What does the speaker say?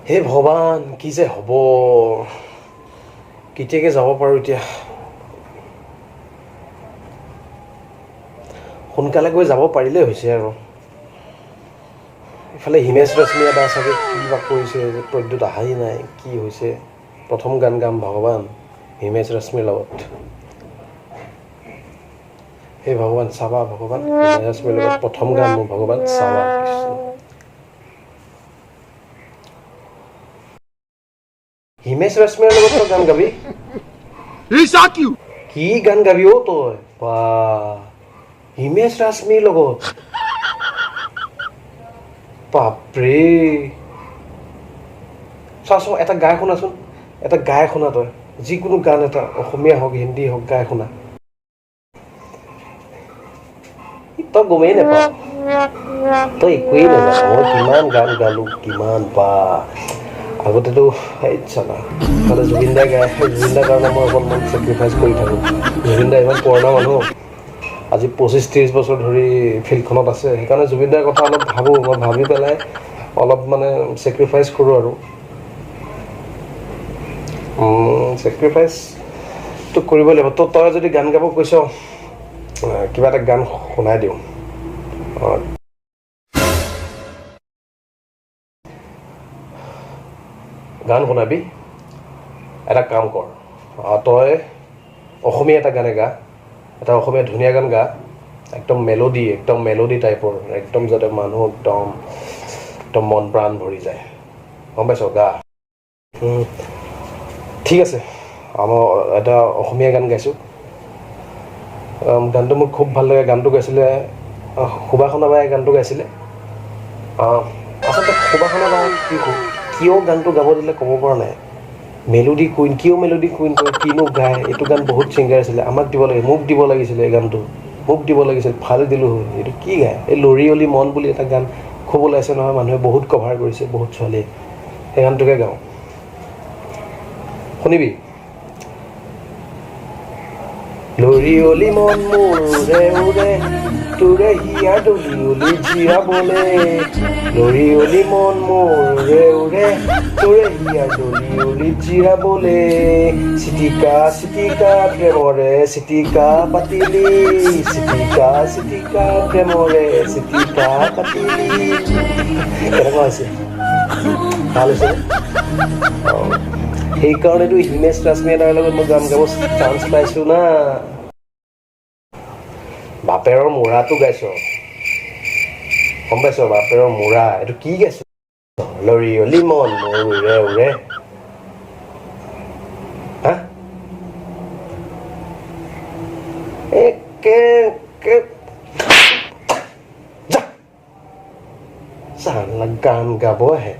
হে ভগৱান কি যে হ'ব কেতিয়াকে যাব পাৰোঁ এতিয়া সোনকালে গৈ যাব পাৰিলেই হৈছে আৰু ইফালে হিমেশ ৰেশমিয়া দা চাগে কি বা কৰিছে যে প্ৰদ্যুত অহাই নাই কি হৈছে প্ৰথম গান গাম ভগৱান হিমেশ ৰেশমিৰ লগত হে ভগৱান চাবা ভগৱান হিমেশ ৰেশমিৰ লগত প্ৰথম গান মোৰ ভগৱান চাবা হিমেশ ৰেশমিয়াৰ লগত তই গান গাবি কি গান গাবি অ' তই বা হিমেশ ৰেশমিৰ লগত বাপৰে চাচোন এটা গাই শুনাচোন এটা গাই শুনা তই যিকোনো গান এটা অসমীয়া হওক হিন্দী হওক গাই শুনা তই গমেই নাপাৱ তই একোৱেই নাজান মই কিমান গান গালোঁ কিমান বা আগতেতো এই চালা তাতে জুবিন দাই গায় জুবিন দাৰ কাৰণে মই অকণমান চেক্ৰিফাইচ কৰি থাকোঁ জুবিন দা ইমান পুৰণা মানুহ আজি 25-30 বছৰ ধৰি ফিল্ডখনত আছে সেইকাৰণে জুবিন দাৰ কথা অলপ ভাবোঁ মই ভাবি পেলাই অলপ মানে চেক্ৰিফাইচ কৰোঁ আৰু চেক্ৰিফাইচটো কৰিব লাগিব তই যদি গান গাব কৈছ কিবা এটা গান শুনাই দিওঁ গান শুনাবি এটা কাম কৰ তই অসমীয়া এটা গানে গা এটা অসমীয়া ধুনীয়া গান গা একদম মেলোডি টাইপৰ একদম যাতে মানুহ একদম মন প্ৰাণ ভৰি যায় গম পাইছ গা ঠিক আছে আমাৰ এটা অসমীয়া গান গাইছোঁ গানটো মোৰ খুব ভাল লাগে গানটো গাইছিলে সুবাসনা বাই গানটো গাইছিলে আচলতে সুবাসনা বাই কিয় গানটো গাব দিলে ক'ব পৰা নাই মেলোডি কুইন কিয় মেলোডি কুইন কয় কিনো গায় এইটো গান বহুত ছিংগাৰ আছিলে আমাক দিব লাগে মোক দিব লাগিছিলে এই গানটো মোক দিব লাগিছিল ভাল দিলোঁ হয় এইটো কি গায় এই লৰি অলি মন বুলি এটা গান খুব ওলাইছে নহয় মানুহে বহুত কভাৰ কৰিছে বহুত ছোৱালীয়ে সেই গানটোকে গাওঁ শুনিবি লৰি অলি মন মোৰ উৰে উৰে তোৰে হিয়া দলি অলি জিৰাবলে লৰি অলি মন মোৰ উৰে উৰে তোৰে হিয়া দলি অলি জিৰাবলে চিটিকা চিটিকা প্ৰেমৰে চিটিকা পাতিলি চিটিকা চিটিকা প্ৰেমৰে চিটিকা পাতিলি কেনেকুৱা হৈছে ভাল হৈছে সেইকাৰণেতো হিমেশ ৰেশমিয়া দাৰ লগত মই গান গাব চান্স পাইছোঁ না বাপেৰৰ মূৰাটো গাইছ গম পাইছ বাপেৰৰ মূৰা এইটো কি গাইছ লৰি অলি মন মোৰ উৰে উৰে হা গান গাব আহে